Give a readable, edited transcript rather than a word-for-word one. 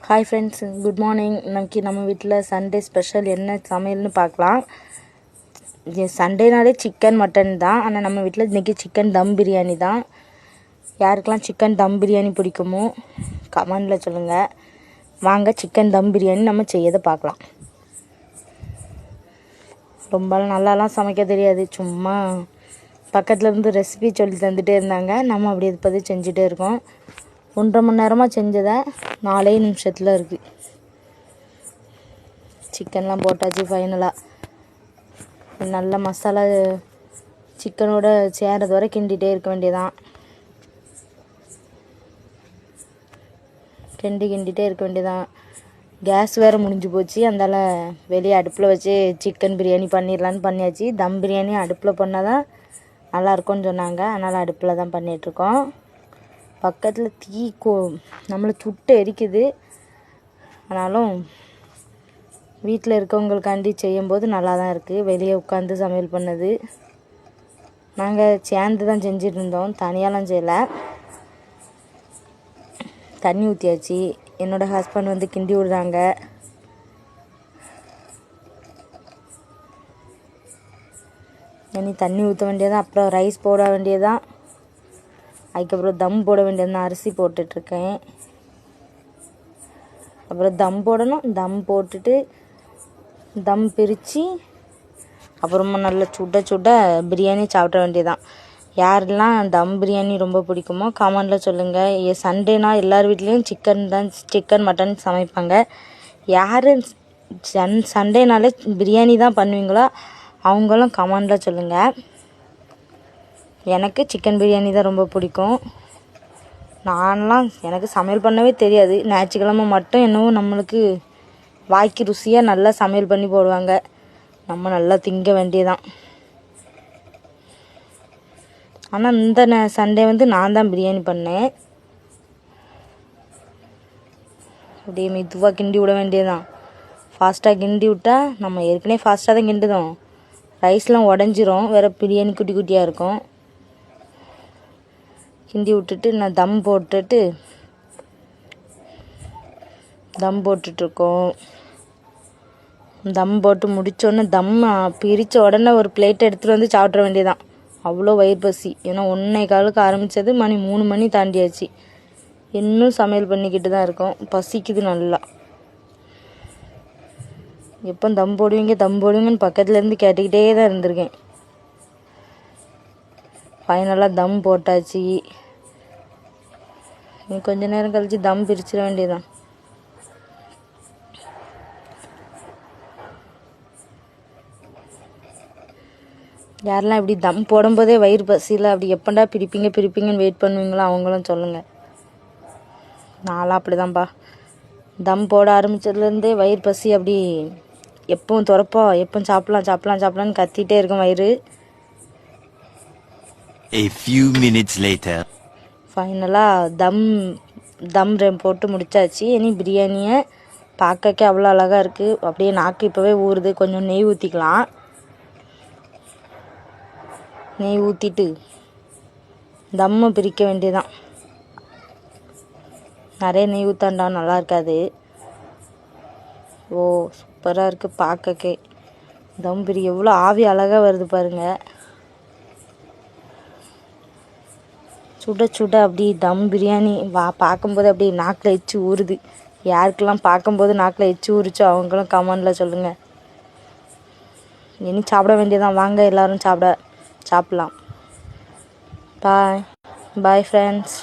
Hi friends, good morning. இன்னைக்கு நம்ம வீட்டில் சண்டே ஸ்பெஷல் என்ன சமையல்னு பார்க்கலாம். சண்டேனாலே சிக்கன் மட்டன் தான். ஆனால் நம்ம வீட்டில் இன்றைக்கி சிக்கன் தம் பிரியாணி தான். யாருக்கெல்லாம் சிக்கன் தம் பிரியாணி பிடிக்குமோ கமெண்டில் சொல்லுங்கள். வாங்க சிக்கன் தம் பிரியாணி நம்ம செய்யதை பார்க்கலாம். ரொம்ப நல்லாலாம் சமைக்க தெரியாது, சும்மா பக்கத்தில் இருந்து ரெசிபி சொல்லி தந்துகிட்டே இருந்தாங்க. நம்ம அப்படி எதுப்பது செஞ்சுட்டே இருக்கோம். 1.5 மணி நேரமாக செஞ்சதை 4 நிமிஷத்தில் இருக்குது. சிக்கன்லாம் போட்டாச்சு. ஃபைனலாக நல்ல மசாலா சிக்கனோட சேர்றது வரை கிண்டிகிட்டே இருக்க வேண்டியதான். கிண்டிகிட்டே இருக்க வேண்டியதான். கேஸ் வேறு முடிஞ்சு போச்சு. அதனால் வெளியே அடுப்பில் வச்சு சிக்கன் பிரியாணி பண்ணிடலான்னு பண்ணியாச்சு. தம் பிரியாணி அடுப்பில் பண்ணால் தான் நல்லாயிருக்கும்னு சொன்னாங்க. அதனால் அடுப்பில் தான் பண்ணிகிட்ருக்கோம். பக்கத்தில் தீ நம்மளை சுட்டு எரிக்குது. ஆனாலும் வீட்டில் இருக்கவங்களுக்காண்டி செய்யும்போது நல்லா தான் இருக்குது. வெளியே உட்காந்து சமையல் பண்ணது நாங்கள் சேர்ந்து தான் செஞ்சுட்டு இருந்தோம், தனியாலாம் செய்யலை. தண்ணி ஊற்றியாச்சு. என்னோடய ஹஸ்பண்ட் வந்து கிண்டி விடுறாங்க. இனி தண்ணி ஊற்ற வேண்டியதான், அப்புறம் ரைஸ் போட வேண்டியதான், அதுக்கப்புறம் தம் போட வேண்டியது. அரிசி போட்டுட்ருக்கேன். அப்புறம் தம் போடணும். தம் போட்டுட்டு தம் பிரித்து அப்புறமா நல்லா சுட பிரியாணி சாப்பிட வேண்டியதான். யாரெல்லாம் தம் பிரியாணி ரொம்ப பிடிக்குமோ கமெண்டில் சொல்லுங்கள். சண்டேனா எல்லார் வீட்லேயும் சிக்கன் மட்டன் சமைப்பாங்க. யார் சண்டேனாலே பிரியாணி தான் பண்ணுவீங்களோ அவங்களும் கமெண்டில் சொல்லுங்கள். எனக்கு சிக்கன் பிரியாணி தான் ரொம்ப பிடிக்கும். எனக்கு சமையல் பண்ணவே தெரியாது. ஞாயிற்றுக்கிழமை மட்டும் என்னவோ நம்மளுக்கு வாய்க்கு ருசியாக நல்லா சமையல் பண்ணி போடுவாங்க. நம்ம நல்லா திங்க வேண்டியதான். ஆனால் இந்த சண்டே வந்து நான் தான் பிரியாணி பண்ணேன். அப்படியே மெதுவாக கிண்டி விட வேண்டியதான். ஃபாஸ்ட்டாக கிண்டி விட்டால் நம்ம ஏற்கனவே ஃபாஸ்ட்டாக தான் கிண்டுதோம். ரைஸ்லாம் உடஞ்சிரும், வேறு பிரியாணி குட்டி குட்டியாக இருக்கும். கிண்டி விட்டுட்டு நான் தம் போட்டுட்ருக்கோம். தம் போட்டு முடித்தோடனே பிரித்த உடனே ஒரு பிளேட் எடுத்துகிட்டு வந்து சாப்பிட்ற வேண்டியதான். அவ்வளோ வயிறு பசி. ஏன்னா 1:15 ஆரம்பித்தது, மணி 3 மணி தாண்டியாச்சு. இன்னும் சமையல் பண்ணிக்கிட்டு தான் இருக்கோம். பசிக்குது நல்லா. எப்போ தம் போடுவீங்கன்னு பக்கத்துலேருந்து கேட்டுக்கிட்டே தான் இருந்திருக்கேன். ஃபைனலாக தம் போட்டாச்சு. கொஞ்ச நேரம் கழித்து தம் பிரிச்சிட வேண்டியதான். யாரெல்லாம் இப்படி தம் போடும்போதே வயிறு பசியில் அப்படி எப்பண்டா பிரிப்பீங்கன்னு வெயிட் பண்ணுவீங்களோ அவங்களும் சொல்லுங்கள். நான்லாம் அப்படி தான்ப்பா. தம் போட ஆரம்பித்ததுலேருந்தே வயிறு பசி அப்படி எப்பவும் எப்போ சாப்பிட்லான்னு கத்திகிட்டே இருக்கும் வயிறு. A few minutes later. ஃபைனலாக தம் போட்டு முடிச்சாச்சு. இனி பிரியாணியை பார்க்கறக்கே அவ்வளோ அழகாக இருக்குது. அப்படியே நாக்கு இப்போவே ஊறுது. கொஞ்சம் நெய் ஊற்றிக்கலாம். நெய் ஊற்றிட்டு தம்மை பிரிக்க வேண்டியதான். நிறைய நெய் ஊற்றாண்டா நல்லா இருக்காது. ஓ சூப்பராக இருக்குது பார்க்கக்கே. தம் எவ்வளோ ஆவி அழகாக வருது பாருங்கள். சுட அப்படி தம் பிரியாணி பார்க்கும்போது அப்படி நாக்கில் எச்சு ஊறுது. யாருக்கெல்லாம் பார்க்கும்போது நாக்கில் எச்சு ஊறிச்சோ அவங்களும் கமெண்டில் சொல்லுங்கள். இனி சாப்பிட வேண்டியதான். வாங்க எல்லோரும் சாப்பிடலாம். Bye friends.